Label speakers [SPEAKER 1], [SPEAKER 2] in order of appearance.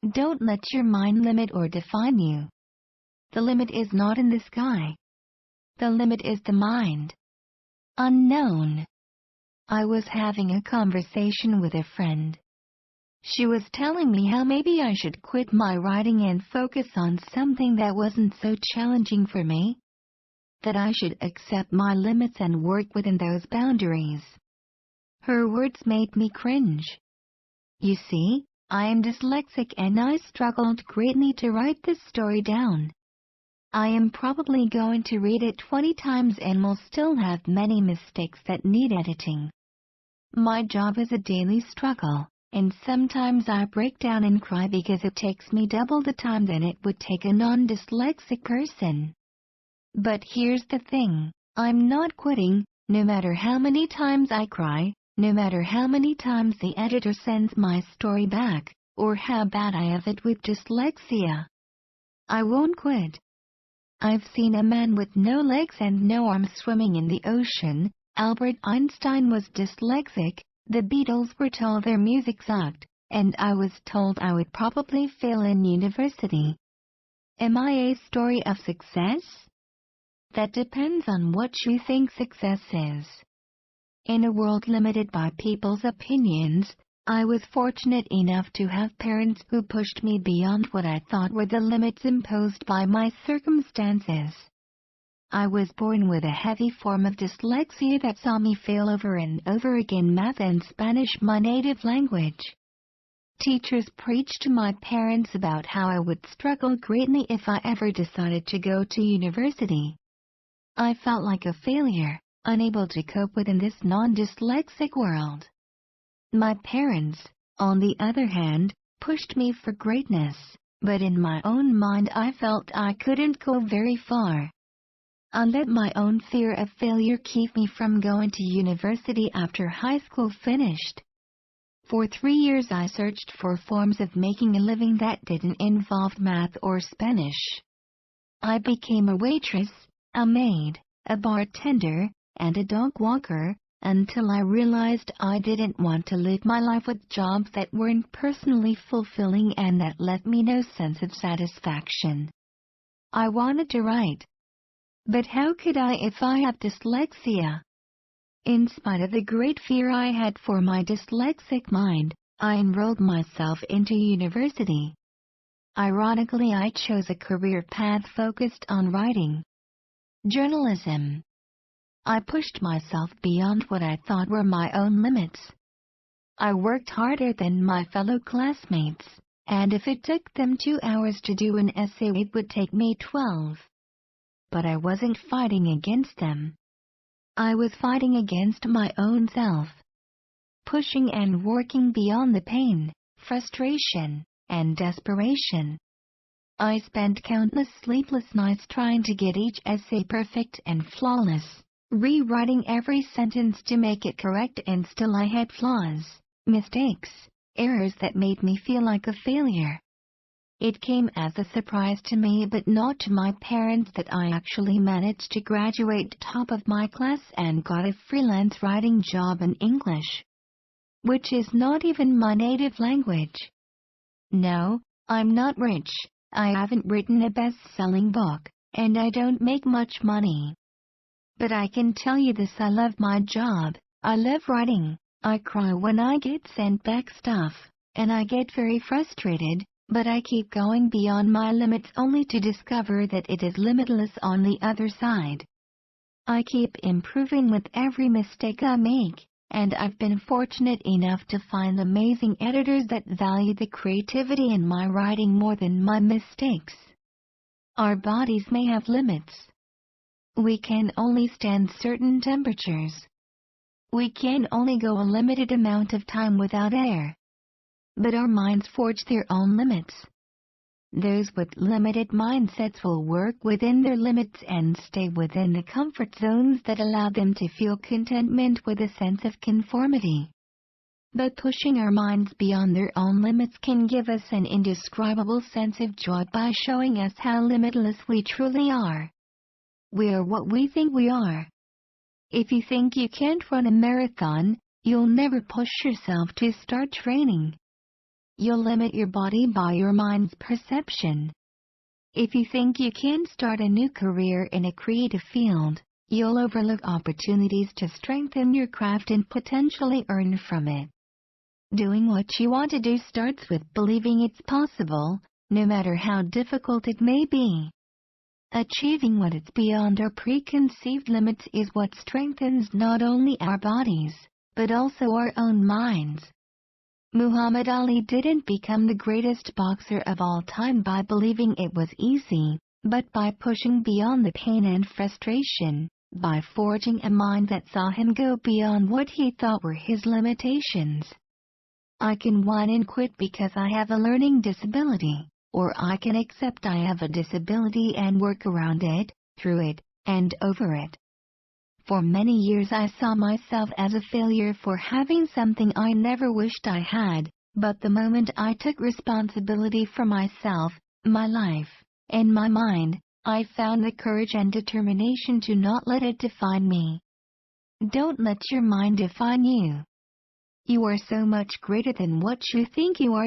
[SPEAKER 1] Don't let your mind limit or define you. The limit is not in the sky. The limit is the mind. Unknown. I was having a conversation with a friend. She was telling me how maybe I should quit my writing and focus on something that wasn't so challenging for me. That I should accept my limits and work within those boundaries. Her words made me cringe. You see, I am dyslexic and I struggled greatly to write this story down. I am probably going to read it 20 times and will still have many mistakes that need editing. My job is a daily struggle, and sometimes I break down and cry because it takes me double the time than it would take a non-dyslexic person. But here's the thing, I'm not quitting, no matter how many times I cry, no matter how many times the editor sends my story back, or how bad I have it with dyslexia. I won't quit. I've seen a man with no legs and no arms swimming in the ocean. Albert Einstein was dyslexic, the Beatles were told their music sucked, and I was told I would probably fail in university. Am I a story of success? That depends on what you think success is. In a world limited by people's opinions, I was fortunate enough to have parents who pushed me beyond what I thought were the limits imposed by my circumstances. I was born with a heavy form of dyslexia that saw me fail over and over again math and Spanish, my native language. Teachers preached to my parents about how I would struggle greatly if I ever decided to go to university. I felt like a failure, unable to cope within this non-dyslexic world. My parents, on the other hand, pushed me for greatness, but in my own mind I felt I couldn't go very far. I let my own fear of failure keep me from going to university after high school finished. For 3 years I searched for forms of making a living that didn't involve math or Spanish. I became a waitress, a maid, a bartender, and a dog walker, until I realized I didn't want to live my life with jobs that weren't personally fulfilling and that left me no sense of satisfaction. I wanted to write. But how could I if I have dyslexia? In spite of the great fear I had for my dyslexic mind, I enrolled myself into university. Ironically, I chose a career path focused on writing. Journalism. I pushed myself beyond what I thought were my own limits. I worked harder than my fellow classmates, and if it took them 2 hours to do an essay, it would take me 12. But I wasn't fighting against them. I was fighting against my own self. Pushing and working beyond the pain, frustration, and desperation. I spent countless sleepless nights trying to get each essay perfect and flawless, rewriting every sentence to make it correct, and still I had flaws, mistakes, errors that made me feel like a failure. It came as a surprise to me but not to my parents that I actually managed to graduate top of my class and got a freelance writing job in English, which is not even my native language. No, I'm not rich, I haven't written a best-selling book, and I don't make much money. But I can tell you this, I love my job, I love writing, I cry when I get sent back stuff, and I get very frustrated, but I keep going beyond my limits only to discover that it is limitless on the other side. I keep improving with every mistake I make, and I've been fortunate enough to find amazing editors that value the creativity in my writing more than my mistakes. Our bodies may have limits. We can only stand certain temperatures. We can only go a limited amount of time without air. But our minds forge their own limits. Those with limited mindsets will work within their limits and stay within the comfort zones that allow them to feel contentment with a sense of conformity. But pushing our minds beyond their own limits can give us an indescribable sense of joy by showing us how limitless we truly are. We are what we think we are. If you think you can't run a marathon, you'll never push yourself to start training. you'll limit your body by your mind's perception. If you think you can start a new career in a creative field, you'll overlook opportunities to strengthen your craft and potentially earn from it. Doing what you want to do starts with believing it's possible, no matter how difficult it may be. Achieving what is beyond our preconceived limits is what strengthens not only our bodies, but also our own minds. Muhammad Ali didn't become the greatest boxer of all time by believing it was easy, but by pushing beyond the pain and frustration, by forging a mind that saw him go beyond what he thought were his limitations. I can whine and quit because I have a learning disability, or I can accept I have a disability and work around it, through it, and over it. For many years I saw myself as a failure for having something I never wished I had, but the moment I took responsibility for myself, my life, and my mind, I found the courage and determination to not let it define me. Don't let your mind define you. You are so much greater than what you think you are.